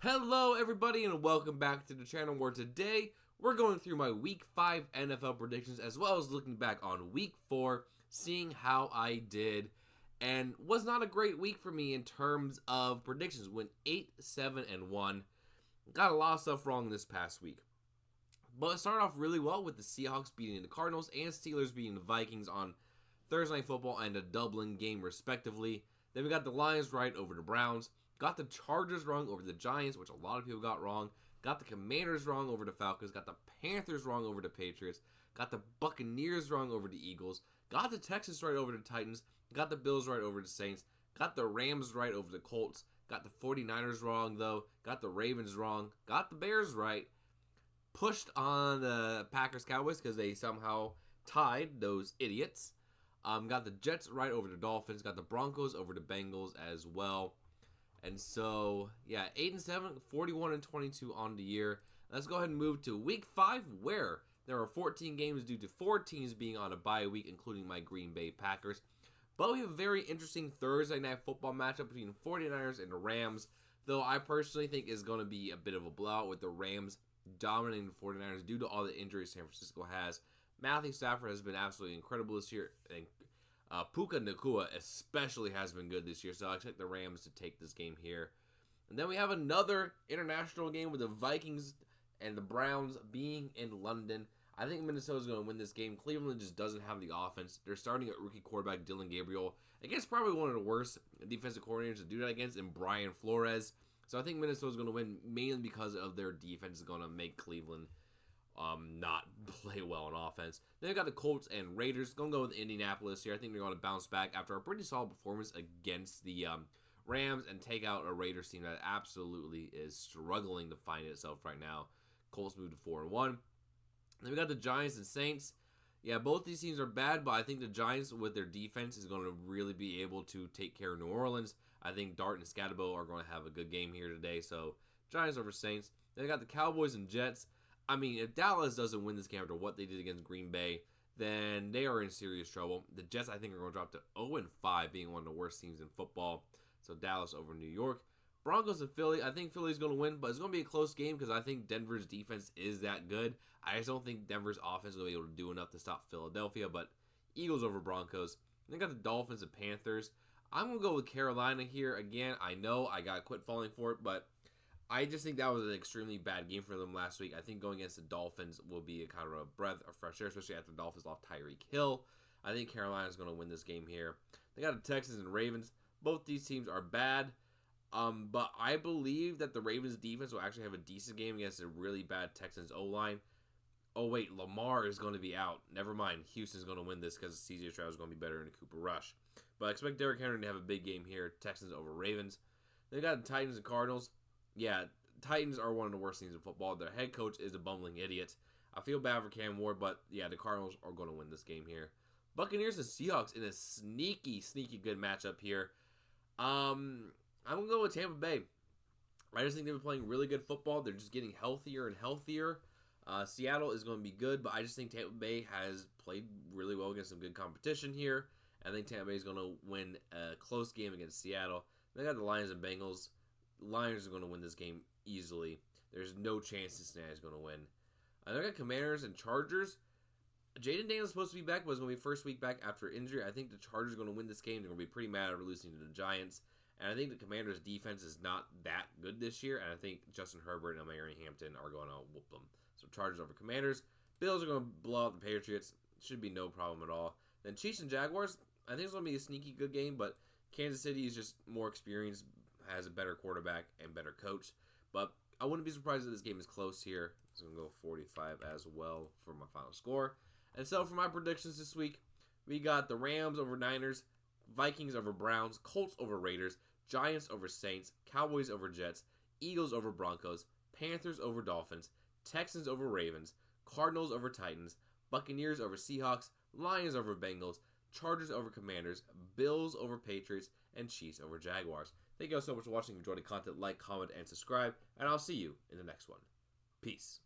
Hello everybody and welcome back to the channel where today we're going through my week 5 NFL predictions as well as looking back on week 4, seeing how I did. And was not a great week for me in terms of predictions. Went 8-7-1. Got a lot of stuff wrong this past week. But it started off really well with the Seahawks beating the Cardinals and Steelers beating the Vikings on Thursday Night Football and a Dublin game respectively. Then we got the Lions right over the Browns. Got the Chargers wrong over the Giants, which a lot of people got wrong. Got the Commanders wrong over the Falcons. Got the Panthers wrong over the Patriots. Got the Buccaneers wrong over the Eagles. Got the Texans right over the Titans. Got the Bills right over the Saints. Got the Rams right over the Colts. Got the 49ers wrong, though. Got the Ravens wrong. Got the Bears right. Pushed on the Packers-Cowboys because they somehow tied those idiots. Got the Jets right over the Dolphins. Got the Broncos over the Bengals as well. And so, yeah, 8-7, 41-22 on the year. Let's go ahead and move to week 5, where there are 14 games due to 4 teams being on a bye week, including my Green Bay Packers. But we have a very interesting Thursday Night Football matchup between the 49ers and the Rams, though I personally think is going to be a bit of a blowout with the Rams dominating the 49ers due to all the injuries San Francisco has. Matthew Stafford has been absolutely incredible this year, and Puka Nacua especially has been good this year, so I expect the Rams to take this game here. And then we have another international game with the Vikings and the Browns being in London. I think Minnesota's going to win this game. Cleveland just doesn't have the offense. They're starting at rookie quarterback Dylan Gabriel against probably one of the worst defensive coordinators to do that against in Brian Flores. So I think Minnesota's going to win mainly because of their defense is going to make Cleveland not play well on offense. Then we got the Colts and Raiders. Going to go with Indianapolis here. I think they're going to bounce back after a pretty solid performance against the Rams and take out a Raiders team that absolutely is struggling to find itself right now. Colts move to 4-1. Then we got the Giants and Saints. Yeah, both these teams are bad, but I think the Giants with their defense is going to really be able to take care of New Orleans. I think Dart and Scatabo are going to have a good game here today. So Giants over Saints. Then we got the Cowboys and Jets. I mean, if Dallas doesn't win this game after what they did against Green Bay, then they are in serious trouble. The Jets, I think, are going to drop to 0-5, being one of the worst teams in football. So Dallas over New York. Broncos and Philly. I think Philly's going to win, but it's going to be a close game because I think Denver's defense is that good. I just don't think Denver's offense is going to be able to do enough to stop Philadelphia, but Eagles over Broncos. Then got the Dolphins and Panthers. I'm going to go with Carolina here. Again, I know I got to quit falling for it, but I just think that was an extremely bad game for them last week. I think going against the Dolphins will be a kind of a breath of fresh air, especially after the Dolphins lost Tyreek Hill. I think Carolina's going to win this game here. They got the Texans and Ravens. Both these teams are bad, but I believe that the Ravens defense will actually have a decent game against a really bad Texans O-line. Oh, wait, Lamar is going to be out. Never mind. Houston's going to win this because C.J. Stroud is going to be better than Cooper Rush. But I expect Derrick Henry to have a big game here. Texans over Ravens. They got the Titans and Cardinals. Yeah, Titans are one of the worst teams in football. Their head coach is a bumbling idiot. I feel bad for Cam Ward, but yeah, the Cardinals are going to win this game here. Buccaneers and Seahawks in a sneaky good matchup here. I'm going to go with Tampa Bay. I just think they've been playing really good football. They're just getting healthier and healthier. Seattle is going to be good, but I just think Tampa Bay has played really well against some good competition here. I think Tampa Bay is going to win a close game against Seattle. They got the Lions and Bengals. Lions are going to win this game easily. There's no chance Cincinnati is going to win. I got Commanders and Chargers. Jaden Daniels is supposed to be back, but it's going to be first week back after injury. I think the Chargers are going to win this game. They're going to be pretty mad at losing to the Giants. And I think the Commanders' defense is not that good this year. And I think Justin Herbert and Mary Hampton are going to whoop them. So Chargers over Commanders. Bills are going to blow out the Patriots. Should be no problem at all. Then Chiefs and Jaguars. I think it's going to be a sneaky good game, but Kansas City is just more experienced, has a better quarterback and better coach. But I wouldn't be surprised if this game is close here. So I'm going to go 45 as well for my final score. And so for my predictions this week, we got the Rams over Niners, Vikings over Browns, Colts over Raiders, Giants over Saints, Cowboys over Jets, Eagles over Broncos, Panthers over Dolphins, Texans over Ravens, Cardinals over Titans, Buccaneers over Seahawks, Lions over Bengals, Chargers over Commanders, Bills over Patriots, and Chiefs over Jaguars. Thank you all so much for watching. If you enjoyed the content, like, comment, and subscribe, and I'll see you in the next one. Peace.